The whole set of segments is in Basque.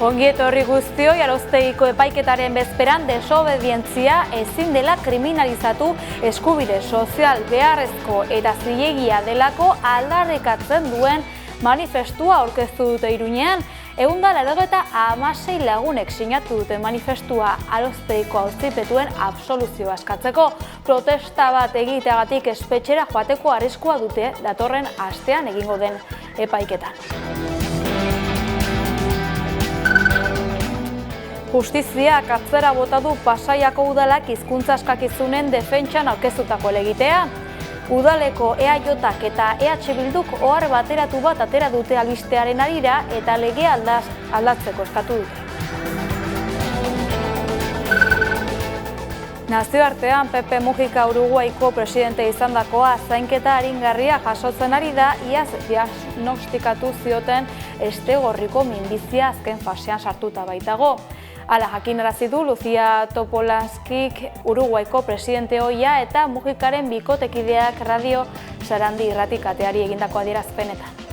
Ongi etorri guztioi, Aroztegiko epaiketaren bezperan desobedientzia ezin dela kriminalizatu eskubide sozial beharrezko eta zilegia delako aldarrikatzen duen manifestua aurkeztu dute Iruñean. 196 lagunek sinatu dute manifestua Aroztegiko auzipetuen absoluzioa eskatzeko. Protesta bat egiteagatik espetxera joateko arriskua dute datorren astean egingo den epaiketan. Justiziak atzera bota du Pasaiako udalak hizkuntza eskakizunen defentsan aurkeztutako helegitea. Udaleko EAJak eta EH Bilduk ohar bateratu bat atera dute albistearen harira eta legea aldatzeko eskatu dute. Nazioartean Pepe Mujica Uruguaiko presidente izandakoa zainketa aringarria jasotzen ari da, iaz diagnostikatu zioten Estegorriko minbizia azken fasean sartuta baitago. Hala jakinarazi du Lucia Topolanskik Uruguaiko presidente ohia eta Mujicaren bikotekideak Radio Sarandi irratikateari egindako adierazpenetan.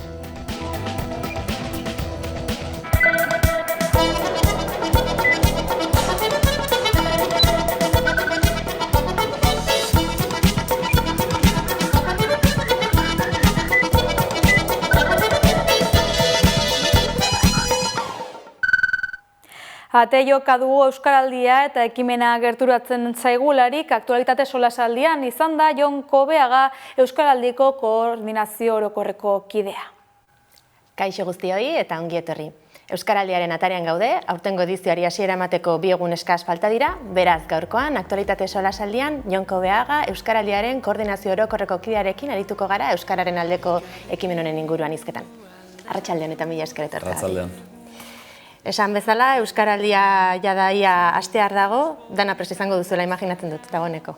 Ate joka dugu Euskaraldia eta ekimena gerturatzen zaigularik aktualitate solasaldian izan da Jon Kobeaga Euskaraldiko koordinazio orokorreko kidea. Kaixo guztioi eta ongi etorri. Euskaraldiaren atarian gaude, aurtengo edizioari hasiera emateko 2 egun eskas falta dira, beraz gaurkoan aktualitate solasaldian Jon Kobeaga Euskaraldiaren koordinazio orokorreko kidearekin arituko gara euskararen aldeko ekimen honen inguruan hizketan. Arratsaldean eta mila esker etortzea. Arratsaldean. Esan bezala, Euskaraldia jadaia astear dago, dana prest izango duzuela imaginatzen dut, dagoeneko.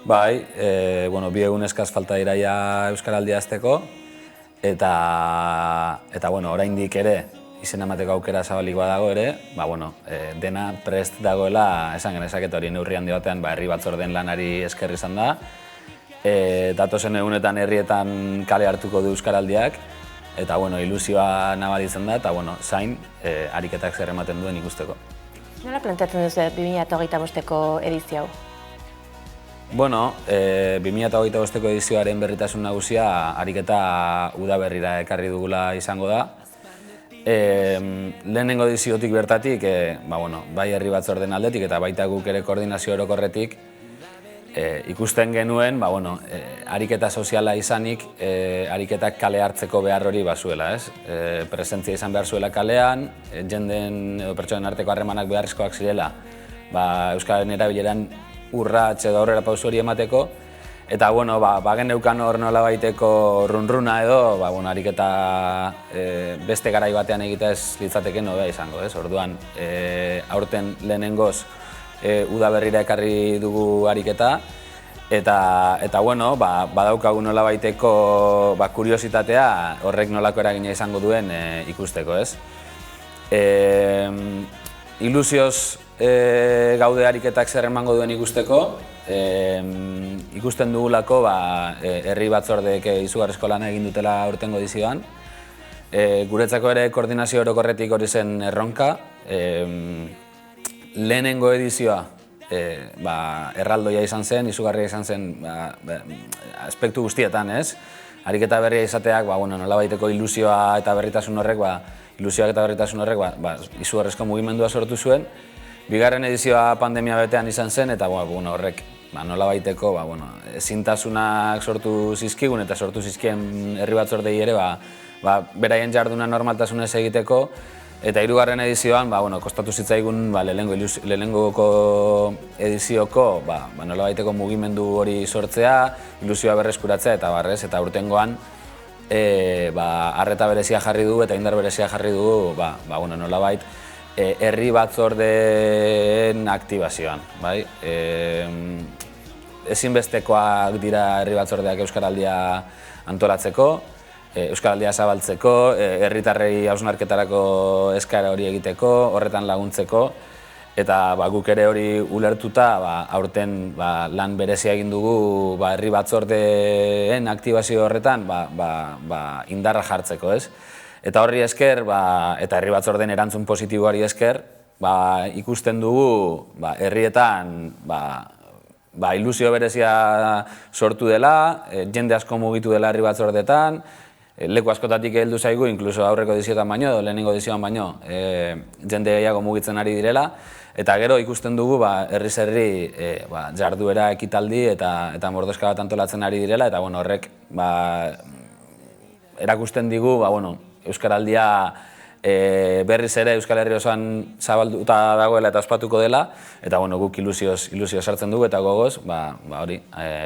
Bai, 2 egun eskaz falta dira Euskaraldia hasteko, eta oraindik ere, izen emateko aukera zabalikoa dago ere, dena prest dagoela, esan genezak hori neurri handi batean, herri batzordeen lanari esker izan da, datozen egunetan herrietan kale hartuko du Euskaraldiak, eta ilusioa nabaritzen da, eta zain ariketak zer ematen duen ikusteko. Nola planteatzen duzu 2025ko edizio hau? 2025ko edizioaren berritasun nagusia ariketa udaberrira ekarri dugula izango da. Lehenengo ediziotik bertatik, bai herri batzorden aldetik eta baita guk ere koordinazio orokorretik, ikusten genuen, ariketa soziala izanik, ariketak kale hartzeko behar hori bazuela, ez? Presentzia izan behar zuela kalean, jenden edo pertsonen arteko harremanak beharrezkoak zirela, Euskararen erabileran urrats edo aurrera pausu hori emateko, eta, bageneukan hor nolabaiteko runruna edo, ariketa beste garai batean egitea ez litzateke nobea izango, ez? Orduan, aurten lehenengoz, udaberrira ekarri dugu ariketa, eta badaukagu nolabaiteko kuriositatea horrek nolako eragina izango duen ikusteko, ez? Ilusioz gaude ariketak zer emango duen ikusteko, ikusten dugulako herri batzordeek izugarrizko lana egin dutela aurtengo edizioan. Guretzako ere koordinazio orokorretik hori zen erronka. Lehenengo edizioa erraldoia izan zen, izugarria izan zen aspektu guztietan, ez? Ariketa berria izateak, nolabaiteko ilusioa eta berritasun horrek, izugarrizko mugimendua sortu zuen. Bigarren edizioa pandemia betean izan zen, eta horrek nolabaiteko ezintasunak sortu zizkigun eta sortu zizkien herri batzordei ere beraien jarduna normaltasunez egiteko. Eta 3. edizioan, kostatu zitzaigun lehenengoko edizioko nolabaiteko mugimendu hori sortzea, ilusioa berreskuratzea eta barrez, eta urtengoan arreta berezia jarri du eta indar berezia jarri du nolabait herri batzordeen aktibazioan. Ezinbestekoak dira herri batzordeak Euskaraldia antolatzeko, Euskaraldia zabaltzeko, herritarrei hausnarketarako eskaera hori egiteko, horretan laguntzeko, eta guk ere hori ulertuta aurten lan berezia egin dugu herri batzordeen aktibazio horretan indarra jartzeko, ez? Eta horri esker, eta herri batzordeen erantzun positiboari esker, ikusten dugu herrietan ilusio berezia sortu dela, jende asko mugitu dela herri batzordeetan, leku askotatik heldu zaigu, inkluso aurreko edizioetan baino, edo lehenengo edizioan baino, jende gehiago mugitzen ari direla, eta gero ikusten dugu herriz herri jarduera ekitaldi eta mordoska bat antolatzen ari direla, eta horrek erakusten digu Euskaraldia berriz ere Euskal Herri osoan zabalduta dagoela eta ospatuko dela, eta guk ilusio sartzen dugu eta gogoz, hori,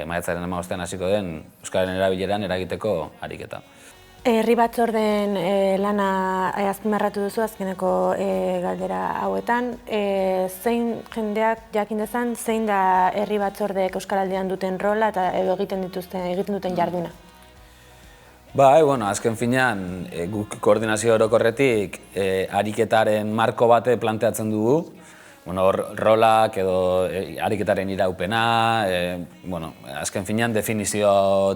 maiatzaren 15 hasiko den Euskararen erabileran eragiteko ariketa. Herri batzordeen lana azpimarratu duzu azkeneko galdera hauetan. Zein jendeak jakin dezan, zein da herri batzordeek Euskaraldian duten rola eta edo egiten duten jarduna? Azken finean, guk koordinazio orokorretik ariketaren marko bate planteatzen dugu, rolak edo ariketaren iraupena, azken finean definizio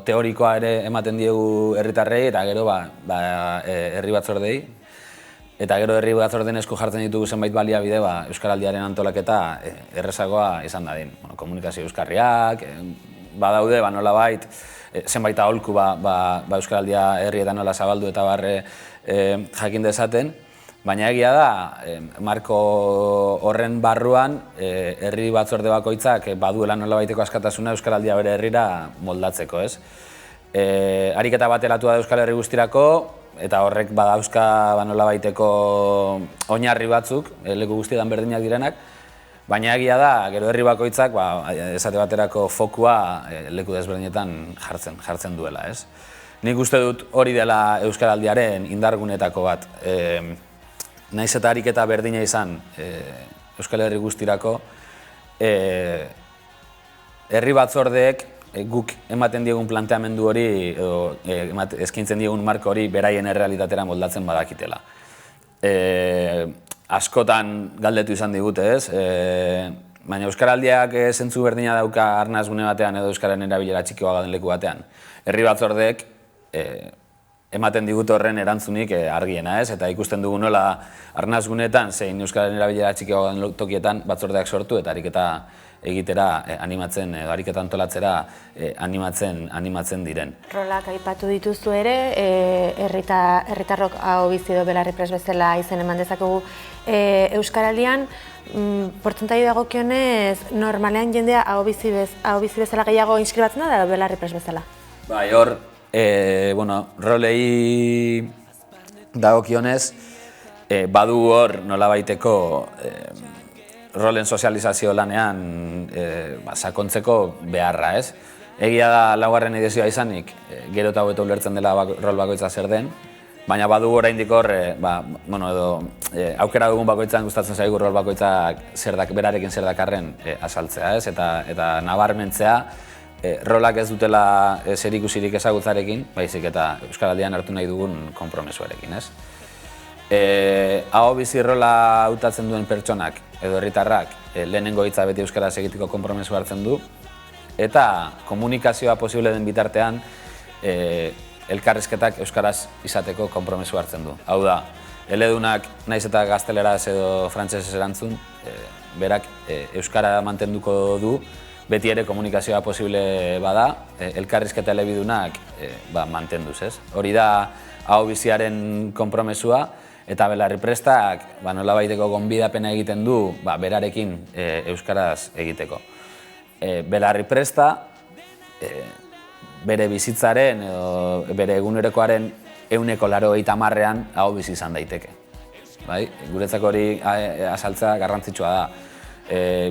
teorikoa ere ematen diegu herritarrei eta gero herri batzordei. Eta gero herri batzordeen esku jartzen ditugu zenbait baliabide Euskaraldiaren antolaketa errezagoa izan dadin. Komunikazio euskarriak, badaude nolabait, zenbait aholku Euskaraldia herrietan nola zabaldu eta jakin dezaten, baina egia da, marko horren barruan herri batzorde bakoitzak baduela nolabaiteko askatasuna Euskaraldia bere herrira moldatzeko, ez? Ariketa bat eratua da Euskal Herri guztirako, eta horrek badauzka nolabaiteko oinarri batzuk, leku guztietan berdinak direnak, baina egia da, gero herri bakoitzak esate baterako fokua leku desberdinetan jartzen duela, ez? Nik uste dut hori dela Euskaraldiaren indargunetako bat. Naiz eta ariketa berdina izan Euskal Herri guztirako, herri batzordeek guk ematen diegun planteamendu hori, edo eskaintzen diegun marko hori beraien errealitatera moldatzen badakitela. Askotan galdetu izan digute, ez? Baina Euskaraldiak zentzu berdina dauka arnaz gune batean edo Euskararen erabilera txikioa gaden leku batean. Herri batzordeek ematen digute horren erantzunik argiena, ez? Eta ikusten dugu nola arnaz guneetan zein Euskararen erabilera txikioa gaden tokietan batzordeak sortu eta ariketa egitera animatzen, ariketa antolatzera animatzen diren. Rolak aipatu dituzu ere, herritarrok aho bizi edo belarriprest bezala izen eman dezakegu Euskaraldian, portzentai dagokionez, normalean jendea aho bizi bezala gehiago inskribatzen da edo belarriprest bezala? Bai, hor, rolei dagokionez, badu hor nolabaiteko rolen sozializazio lanean sakontzeko beharra, ez? Egia da laugarren edizioa izanik, gero eta hobeto ulertzen dela rol bakoitza zer den, baina badu oraindik hor, aukera dugun bakoitzan gustatzen zaigu rol bakoitzak berarekin zer dakarren azaltzea, ez? Eta nabarmentzea, rolak ez dutela zerikusirik ezagutzarekin, baizik eta Euskaraldian hartu nahi dugun konpromesuarekin, ez? Aho bizi rola hautatzen duen pertsonak edo herritarrak lehenengo hitza beti euskaraz egiteko konpromesu hartzen du, eta komunikazioa posible den bitartean elkarrizketak euskaraz izateko konpromesu hartzen du. Hau da, eledunak naiz eta gazteleraz edo frantsesez erantzun, berak euskara mantenduko du, beti ere komunikazioa posible bada, elkarrizketa elebidunak mantenduz, ez? Hori da aho biziaren konpromesua, eta belarriprestak nolabaiteko gonbidapena egiten du berarekin euskaraz egiteko. Belarripresta bere bizitzaren edo bere egunerokoaren 80%an aho bizi izan daiteke. Guretzako hori azaltzea garrantzitsua da.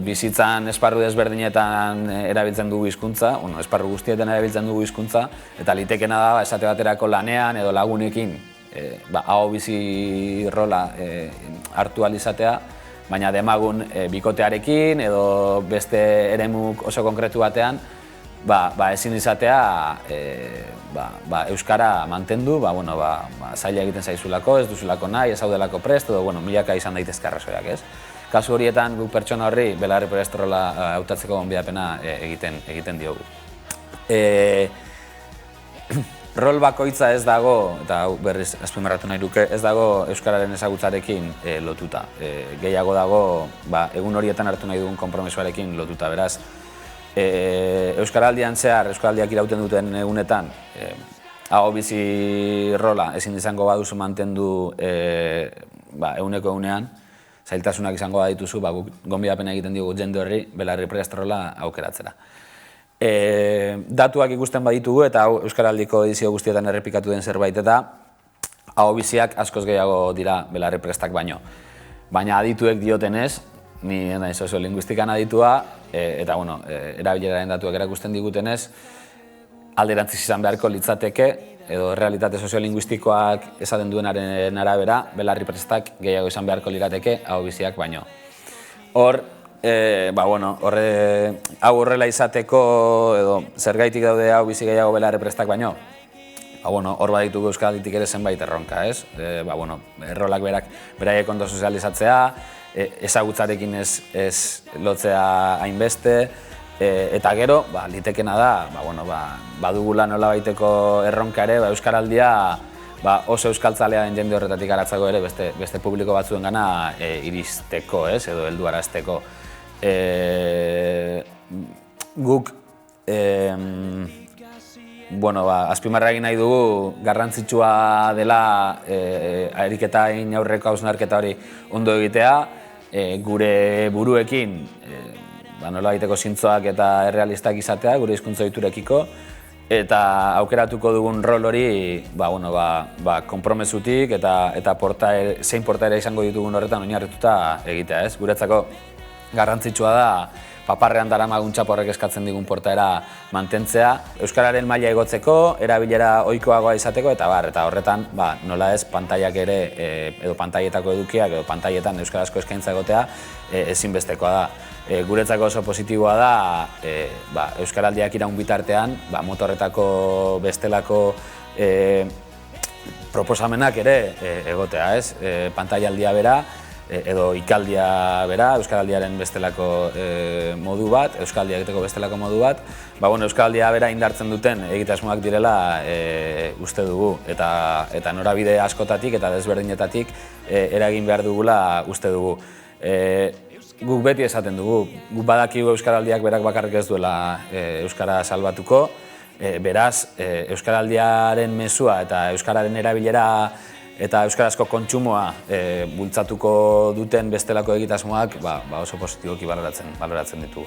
Bizitzan esparru desberdinetan erabiltzen dugu hizkuntza, esparru guztietan erabiltzen dugu hizkuntza, eta litekena da esate baterako lanean edo lagunekin aho bizi rola hartu ahal izatea, baina demagun bikotearekin edo beste eremuk oso konkretu batean ezin izatea euskara mantendu, zaila egiten zaizulako, ez duzulako nahi, ez haudelako prest, edo milaka izan daitezke arrazoiak, ez? Kasu horietan guk pertsona horri belarriprest rola hautatzeko gonbidapena egiten diogu. rol bakoitza ez dago, eta hau berriz azpimarratu nahi nuke, ez dago euskararen ezagutzarekin lotuta. Gehiago dago egun horietan hartu nahi dugun konpromisoarekin lotuta, beraz. Euskaraldian zehar, euskaraldiak irauten duten egunetan, hau bizi rola ezin izango baduzu mantendu eguneko egunean, zailtasunak izango badituzu, guk gonbidapena egiten diogu jende horri belarri prest rola aukeratzera. Datuak ikusten baditugu eta hau euskaraldiko edizio guztietan errepikatu den zerbait eta hau biziak askoz gehiago dira belarri prestak baino. Baina adituek diotenez, ni naiz soziolinguistikan aditua, eta erabileraren datuak erakusten digutenez, alderantziz izan beharko litzateke, edo realitate soziolinguistikoak esaten duenaren arabera, belarri prestak gehiago izan beharko lirateke hau biziak baino. Hor, hau horrela izateko, edo zergaitik daude hau bizi gehiago belarri prestak baino, hor baditugu euskaralditik ere zenbait erronka, ez? Errolak berak beraiek ondo sozializatzea, ezagutzarekin ez lotzea hainbeste, eta gero, litekena da, badugula nolabaiteko erronka ere, euskaraldia oso euskaltzalea den jende horretatik aratzako ere beste publiko batzuen gana iristeko, edo helduarazteko. Guk azpimarra egin nahi dugu garrantzitsua dela ariketa egin aurreko hausnarketa hori ondo egitea, gure buruekin nolabaiteko zintzoak eta errealistak izatea, gure hizkuntza ohiturekiko, eta aukeratuko dugun rol hori konpromesutik eta zein portaera izango ditugun horretan oinarrituta egitea, ez? Guretzako garrantzitsua da paparrean daramagun txaporrek eskatzen digun portaera mantentzea, euskararen maila igotzeko, erabilera ohikoagoa izateko, eta horretan nola ez pantaiak ere, edo pantaietako edukiak, edo pantaietan euskarazko eskaintza egotea ezinbestekoa da. Guretzako oso positiboa da euskaraldiak iraun bitartean, motorretako bestelako proposamenak ere egotea, ez? Pantaialdia bera, edo ikaldia bera, euskaraldiaren bestelako modu bat, euskaldia egiteko bestelako modu bat, euskaldia bera indartzen duten egitasmoak direla uste dugu, eta norabide askotatik eta desberdinetatik eragin behar dugula uste dugu. Guk beti esaten dugu, guk badakigu euskaraldiak berak bakarrik ez duela euskara salbatuko, beraz, euskaraldiaren mezua eta euskararen erabilera eta euskarazko kontsumoa bultzatuko duten bestelako egitasmoak oso positiboki baloratzen ditugu.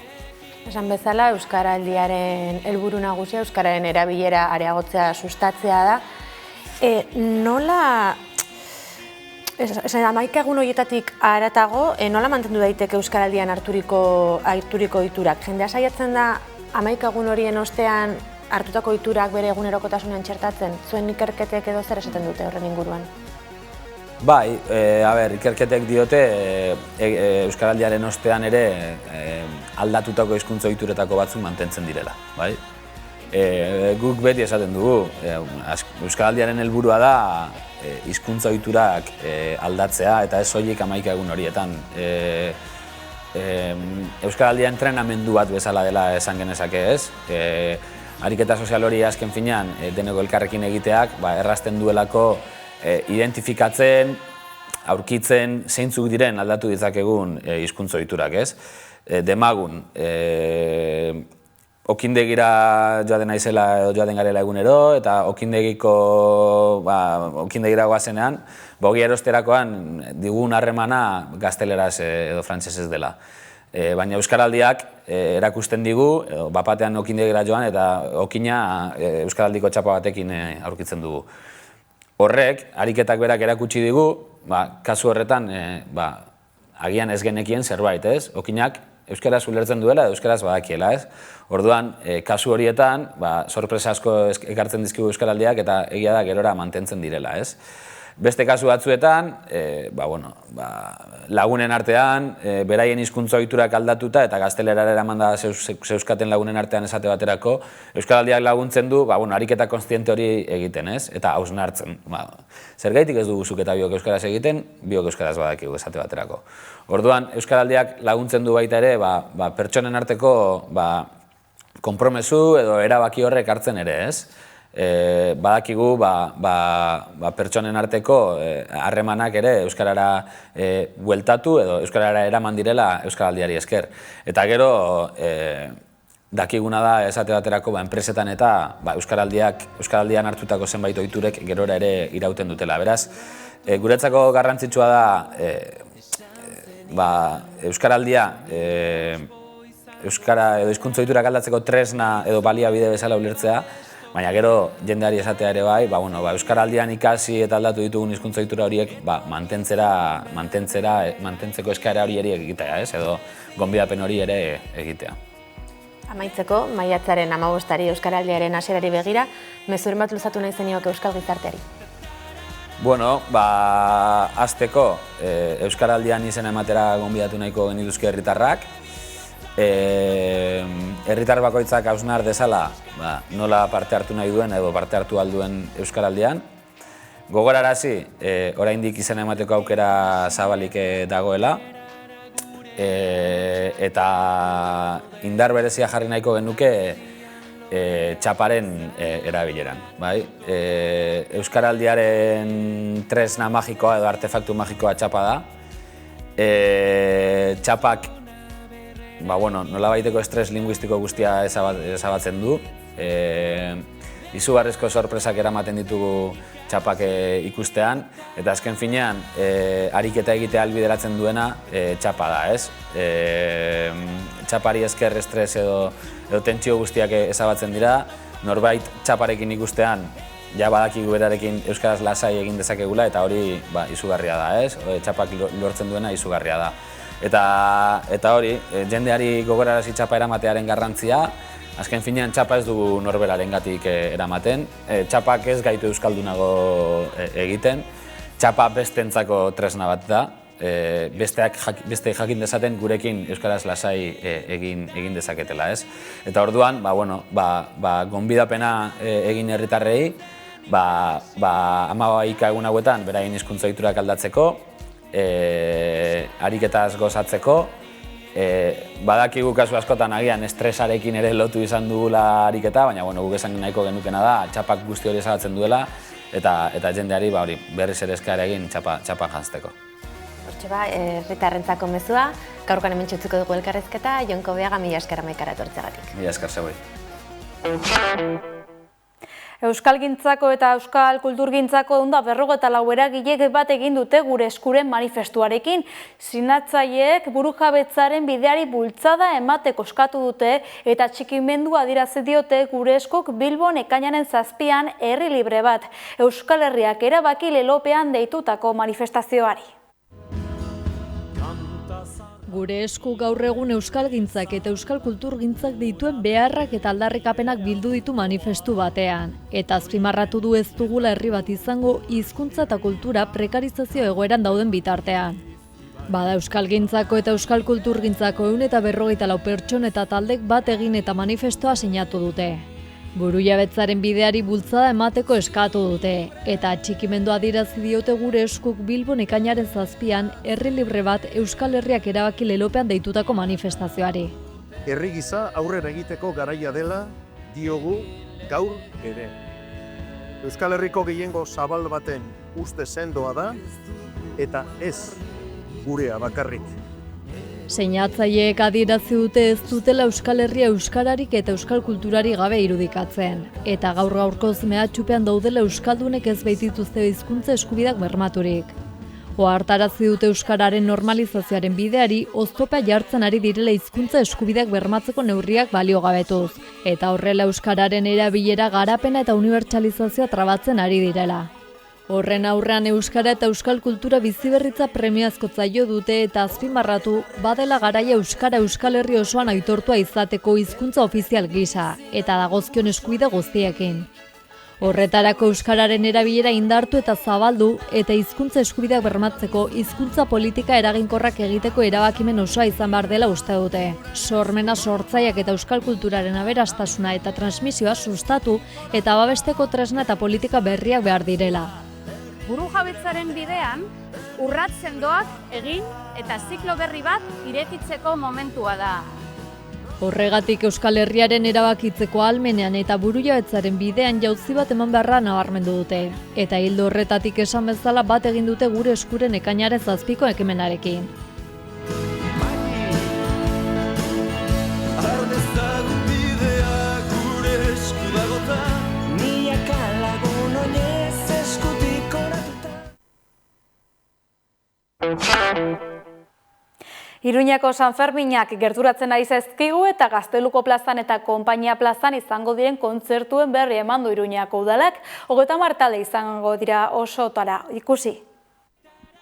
Esan bezala, euskaraldiaren helburu nagusia, euskararen erabilera areagotzea sustatzea da. Nola, 11 egun horietatik haratago, nola mantendu daiteke euskaraldian harturiko ohiturak? Jendea saiatzen da 11 egun horien ostean hartutako ohiturak bere egunerokotasunean txertatzen, zuen ikerketek edo zer esaten dute horren inguruan? Bai, ikerketek diote euskaraldiaren ostean ere aldatutako hizkuntza ohituretako batzuk mantentzen direla, bai? Guk beti esaten dugu, euskaraldiaren helburua da hizkuntza ohiturak aldatzea eta ez soilik 11 egun horietan. Euskaraldia entrenamendu bat bezala dela esan genezake, ez? Ariketa sozial hori azken finean deneko elkarrekin egiteak errazten duelako identifikatzen, aurkitzen zeintzuk diren aldatu ditzakegun hizkuntza ohiturak, ez? Demagun, okindegira joaten naizela edo joaten garela egunero, eta okindegira goazenean, ogi erosterakoan digun harremana gazteleraz edo frantsesez dela. Baina euskaraldiak erakusten digu, bapatean okindegira joan eta okina euskaraldiko txapa batekin aurkitzen dugu. Horrek, ariketak berak erakutsi digu, kasu horretan agian ez genekien zerbait, ez? Okinak euskaraz ulertzen duela, euskaraz badakiela, ez? Orduan, kasu horietan, sorpresa asko ekartzen dizkigu euskaraldiak eta egia da gerora mantentzen direla, ez? Beste kasu batzuetan, lagunen artean, beraien hizkuntza ohiturak aldatuta eta gaztelerara eramanda zeuskaten lagunen artean esate baterako, euskaraldiak laguntzen du, ariketa kontziente hori egiten, ez? Eta hausnartzen. Zergaitik ez dugu zuk eta biok euskaraz egiten, biok euskaraz badakigu esate baterako. Orduan, euskaraldiak laguntzen du baita ere, pertsonen arteko konpromesu edo erabaki horrek hartzen ere, ez? badakigu pertsonen arteko harremanak ere euskarara bueltatu edo euskarara eraman direla euskaraldiari esker. Eta gero dakiguna da esate baterako enpresetan eta euskaraldian hartutako zenbait ohiturek gerora ere irauten dutela. Beraz, guretzako garrantzitsua da euskaraldia euskara edo hizkuntza ohiturak aldatzeko tresna edo baliabide bezala ulertzea, baina gero jendeari esatea ere bai, euskaraldian ikasi eta aldatu ditugun hizkuntza ohitura horiek mantentzeko eskaera hori ere egitea, edo gonbidapen hori ere egitea. Amaitzeko, maiatzaren 15-ari euskaraldiaren hasierari begira, mezuren bat luzatu nahi zenioke euskal gizarteari? Bueno, hasteko euskaraldian izena ematera gonbidatu nahiko genituzke herritarrak. Herritar bakoitzak hausnar dezala nola parte hartu nahi duen edo parte hartu alduen euskaraldian. Gogorarazi, oraindik izena emateko aukera zabalik dagoela. Eta indar berezia jarri nahiko genuke txaparen erabileran. Euskaraldiaren tresna magikoa edo artefaktu magikoa txapa da. Txapak nolabaiteko estres linguistiko guztia ezabatzen du. Izugarrizko sorpresak eramaten ditugu txapak ikustean, eta azken finean ariketa egitea ahalbideratzen duena txapa da, ez? Txapari esker estres edo tentsio guztiak ezabatzen dira, norbait txaparekin ikustean ja badakigu berarekin euskaraz lasai egin dezakegula, eta hori izugarria da, ez? Txapak lortzen duena izugarria da. Eta hori, jendeari gogorarazi txapa eramatearen garrantzia, azken finean txapa ez dugu norberarengatik eramaten, txapak ez gaitu euskaldunago egiten, txapa bestentzako tresna bat da, beste jakin dezaten gurekin euskaraz lasai egin dezaketela, ez? Eta orduan, gonbidapena egin herritarrei, 12 egun hauetan beraien hizkuntza ohiturak aldatzeko, ariketaz gozatzeko, badakigu kasu askotan agian estresarekin ere lotu izan dugula ariketa, baina guk esan nahiko genukena da, txapak guzti hori ezabatzen duela, eta jendeari berriz ere eskaera egin txapa janzteko. Hortxe herritarrentzako mezua, gaurkoan hemen txutzuko dugu elkarrezketa, Jon Kobeaga, mila esker amaikara etortzeagatik. Mila esker zegoen. Euskalgintzako eta euskal kulturgintzako 154 eragilek bat egin dute gure eskuren manifestuarekin. Sinatzaileek burujabetzaren bideari bultzada emateko eskatu dute eta txikimendua adierazi diote gure eskuk Bilbon ekainaren 7an herri libre bat. Euskal Herriak erabaki lelopean deitutako manifestazioari. Gure esku gaur egun euskalgintzak eta euskal kulturgintzak dituen beharrak eta aldarrikapenak bildu ditu manifestu batean. Eta azpimarratu du ez dugula herri bat izango hizkuntza eta kultura prekarizazio egoeran dauden bitartean. Bada euskalgintzako eta euskal kulturgintzako 154 pertsona eta taldek bat egin eta manifestoa sinatu dute. Burujabetzaren bideari bultzada emateko eskatu dute, eta atxikimendua adierazi diote gure eskuk Bilbon ekainaren 7an herri libre bat Euskal Herriak erabaki lelopean deitutako manifestazioari. Herri gisa aurrera egiteko garaia dela diogu gaur ere. Euskal Herriko gehiengo zabal baten uste sendoa da, eta ez gurea bakarrik. Seinatzaileek adierazi dute ez dutela Euskal Herria euskararik eta euskal kulturari gabe irudikatzen. Eta gaurkoz mehatxupean daudela euskaldunek ez baitituzte hizkuntza eskubideak bermaturik. Ohartarazi dute euskararen normalizazioaren bideari oztopa jartzen ari direla hizkuntza eskubideak bermatzeko neurriak baliogabetuz. Eta horrela euskararen erabilera garapena eta unibertsalizazioa trabatzen ari direla. Horren aurrean euskara eta euskal kultura biziberritza premiazko zaio dute eta azpimarratu badela garaia euskara Euskal Herri osoan aitortua izateko hizkuntza ofizial gisa eta dagozkion eskubide guztiekin. Horretarako euskararen erabilera indartu eta zabaldu eta hizkuntza eskubideak bermatzeko hizkuntza politika eraginkorrak egiteko erabakimen osoa izan behar dela uste dute. Sormena, sortzaileak eta euskal kulturaren aberastasuna eta transmisioa sustatu eta babesteko tresna eta politika berriak behar direla. Burujabetzaren bidean, urrats sendoak egin eta ziklo berri bat irekitzeko momentua da. Horregatik Euskal Herriaren erabakitzeko ahalmenean eta burujabetzaren bidean jauzi bat eman beharra nabarmendu dute. Eta ildo horretatik esan bezala bat egin dute gure eskuren ekainaren 7ko ekimenarekin. Iruñako San Ferminak gerturatzen ari zaizkigu eta Gazteluko plazan eta Konpainia plazan izango diren kontzertuen berri eman du Iruñako udalak, 30 talde izango dira osotara ikusi.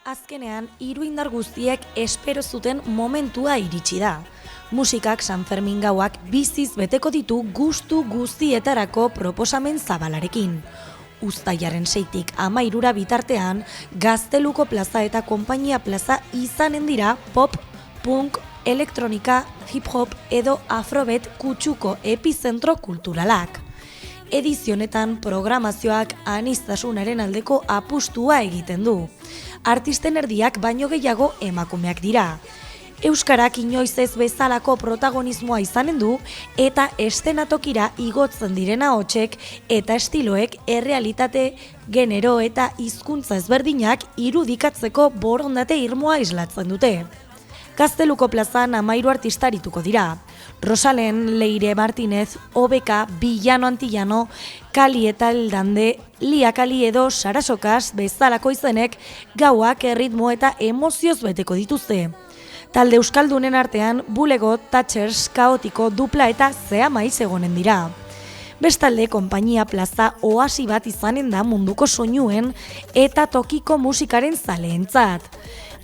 Azkenean, iruindar guztiek espero zuten momentua iritsi da. Musikak San Fermin gauak biziz beteko ditu gustu guztietarako proposamen zabalarekin. Uztailaren 6tik 13 bitartean, Gazteluko plaza eta Konpainia plaza izanen dira pop, punk, elektronika, hip-hop edo afrobet kutsuko epizentro kulturalak. Edizionetan programazioak aniztasunaren aldeko apustua egiten du. Artisten erdiak baino gehiago emakumeak dira. Euskarak inoiz ez bezalako protagonismoa izanen du eta eszenatokira igotzen direna ahotsek eta estiloek errealitate, genero eta hizkuntza ezberdinak irudikatzeko borondate irmoa islatzen dute. Gazteluko plazan 13 artista arituko dira. Rosalen, Leire Martinez, Obeka, Villano Antillano, Kali eta Eldande, Lia Kali edo Sarasokas bezalako izenek gauak erritmo eta emozioz beteko dituzte. Talde euskaldunen artean Bulego, Thatchers, Kaotiko, Dupla eta Zeamaiz egonen dira. Bestalde, Konpainia plaza oasi bat izanen da munduko soinuen eta tokiko musikaren zaleentzat.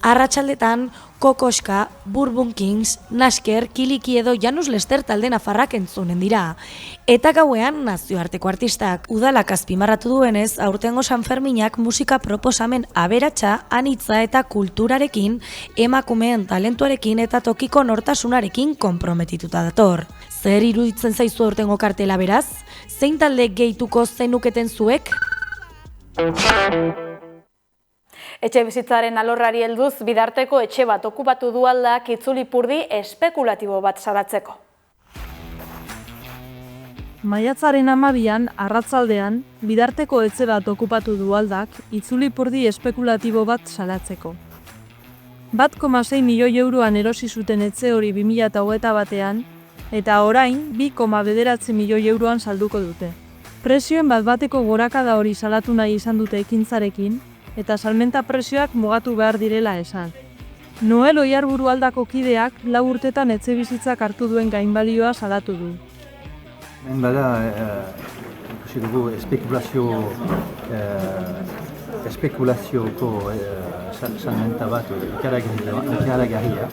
Arratsaldetan, Kokoska, Bourbon Kings, Nasker, Kiliki edo Janus Lester talde nafarrak entzunen dira. Eta gauean nazioarteko artistak. Udalak azpimarratu duenez, aurtengo San Ferminak musika proposamen aberatsa, anitza eta kulturarekin, emakumeen talentuarekin eta tokiko nortasunarekin konprometituta dator. Zer iruditzen zaizu aurtengo kartela beraz? Zein talde gehituko zenuketen zuek? Etxe bizitzaren alorrari helduz bidarteko etxe bat okupatu du aldak itzulipurdi espekulatibo bat salatzeko. Maiatzaren 12an, arratzaldean, bidarteko etxe bat okupatu du aldak itzulipurdi espekulatibo bat salatzeko. 1,6 milioi euroan erosi zuten etxe hori 2021ean, eta orain 2,9 milioi euroan salduko dute. Prezioen bat-bateko gorakada hori salatu nahi izan dute ekintzarekin, eta salmenta prezioak mugatu behar direla esan. Noel Oiarburu aldako kideak 4 urtetan etxe bizitzak hartu duen gainbalioa salatu du. Hemen bada, ikusi dugu espekulazioko salmenta bat ikaragarria,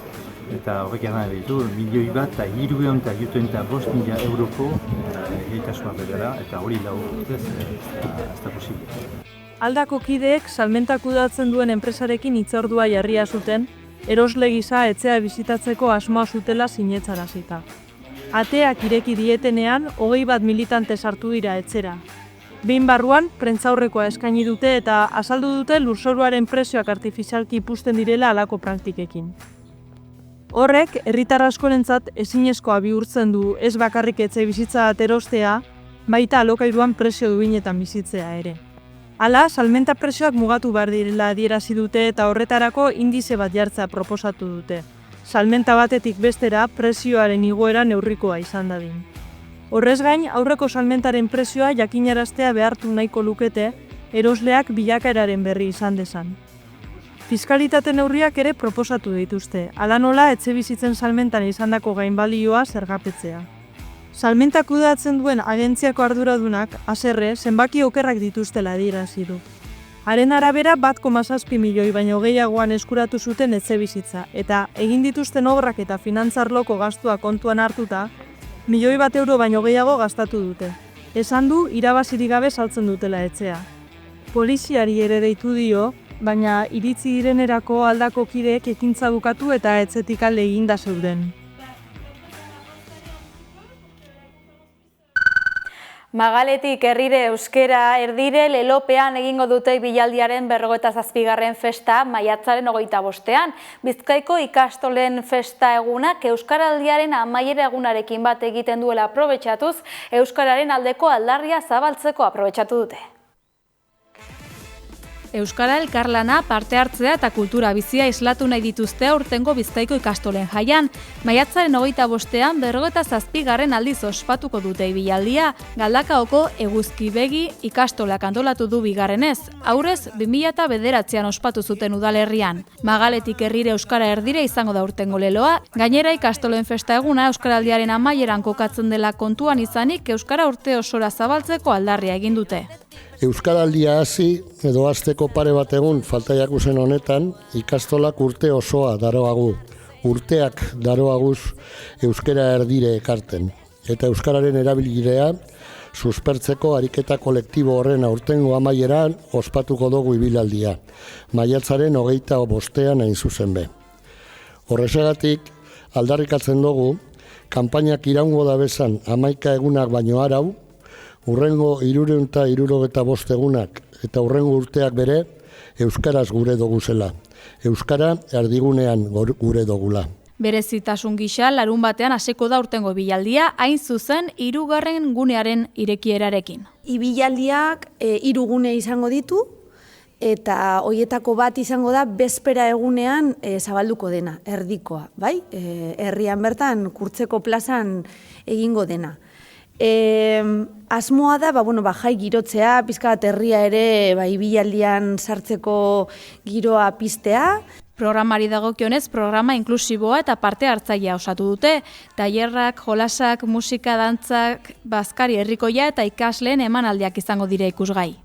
eta horrek eman ditu, milioi bat eta 375.000 euroko egitasmoa bedera, eta hori 4 urtez ez da posible. Aldako kideek salmentak kudeatzen duen enpresarekin hitzordua jarria zuten, erosle gisa etxea bizitatzeko asmoa zutela sinetsarazita. Ateak ireki dietenean 21 militante sartu dira etxera. Behin barruan, prentzaurrekoa eskaini dute eta azaldu dute lurzoruaren prezioak artifizialki ipuzten direla halako praktikekin. Horrek, herritar askorentzat ezinezkoa bihurtzen du ez bakarrik etxe bizitza bat erostea, baita alokairuan prezio duinetan bizitzea ere. Hala, salmenta prezioak mugatu behar direla adierazi dute eta horretarako indize bat jartzea proposatu dute. Salmenta batetik bestera prezioaren igoera neurrikoa izan dadin. Horrez gain, aurreko salmentaren prezioa jakinaraztea behartu nahiko lukete, erosleak bilakaeraren berri izan dezan. Fiskalitate neurriak ere proposatu dituzte, hala nola etxe bizitzen salmentan izandako gainbalioa zergapetzea. Salmenta kudeatzen duen agentziako arduradunak, haserre, zenbaki okerrak dituztela adierazi du. Haren arabera 1,7 milioi baino gehiagoan eskuratu zuten etxe bizitza, eta egin dituzten obrak eta finantzarloko gastua kontuan hartuta, 1 milioi euro baino gehiago gastatu dute. Esan du, irabazirik gabe saltzen dutela etxea. Poliziari ere deitu dio, baina iritzi direnerako aldako kideek ekintza bukatu eta etxetik alde eginda zeuden. Magaletik herrire euskera erdire lelopean egingo dute bilaldiaren 47. festa maiatzaren 25ean. Bizkaiko ikastolen festa egunak euskaraldiaren amaiera egunarekin bat egiten duela aprobetxatuz, euskararen aldeko aldarria zabaltzeko aprobetxatu dute. Euskara elkarlana, parte hartzea eta kultura bizia islatu nahi dituzte aurtengo Bizkaiko ikastolen jaian. Maiatzaren 25ean 47. aldiz ospatuko dute ibilaldia. Galdakaoko Eguzkibegi ikastolak antolatu du bigarrenez. Aurrez 2009an ospatu zuten udalerrian. Magaletik herrire euskara erdire izango da aurtengo leloa. Gainera ikastolen festa eguna euskaraldiaren amaieran kokatzen dela kontuan izanik euskara urte osora zabaltzeko aldarria egin dute. Euskaraldia hasi edo hasteko pare bat egun falta jakuzen honetan, ikastolak urte osoa daroagu. Urteak daroaguz euskara erdire ekarten. Eta euskararen erabilgirea suspertzeko ariketa kolektibo horren aurtengo amaieran ospatuko dugu ibilaldia. Maiatzaren 25ean hain zuzen be. Horrexegatik aldarrikatzen dugu, kanpainak iraungo da bezan 11 egunak baino arau, urrengo 365 egunak eta urrengo urteak bere euskaraz gure doguzela. Euskara erdigunean gure dogula. Berezitasun gisa larun batean hasiko da urtengo ibilaldia, hain zuzen 3. gunearen irekierarekin. Ibilaldiak 3 gune izango ditu eta hoietako bat izango da bezpera egunean zabalduko dena, erdikoa, bai? Herrian bertan kurtzeko plazan egingo dena. Asmoa da, jai girotzea, pizka bat herria ere ibilaldian sartzeko giroa piztea. Programari dagokionez, programa inklusiboa eta parte hartzailea osatu dute. Tailerrak, jolasak, musika, dantzak, bazkari herrikoia eta ikasleen emanaldiak izango dira ikusgai.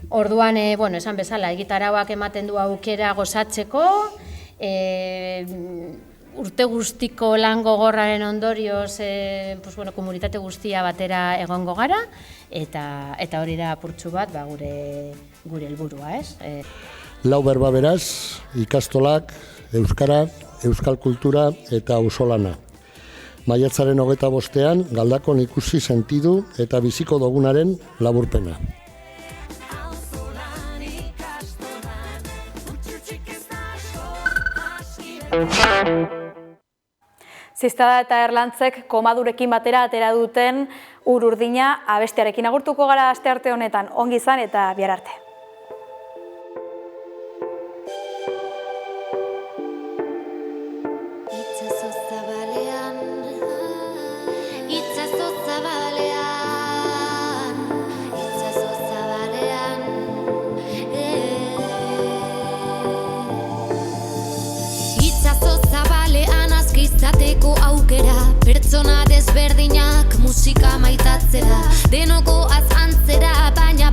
Orduan, esan bezala, egitarauak ematen du aukera gozatzeko, urte guztiko lan gogorraren ondorioz komunitate guztia batera egongo gara eta hori da apurtxu bat gure helburua, ez? Lau berba beraz, ikastolak, euskara, euskal kultura eta auzolana. Maiatzaren 25ean Galdakon ikusi sentidu eta biziko dugunaren laburpena. Ziztada eta Erlantzek komadurekin batera atera duten Ur urdina abestiarekin agurtuko gara astearte honetan. Ongi izan eta bihar arte. Izateko aukera, pertsona desberdinak musika maitatzera, denoko azantzera, baina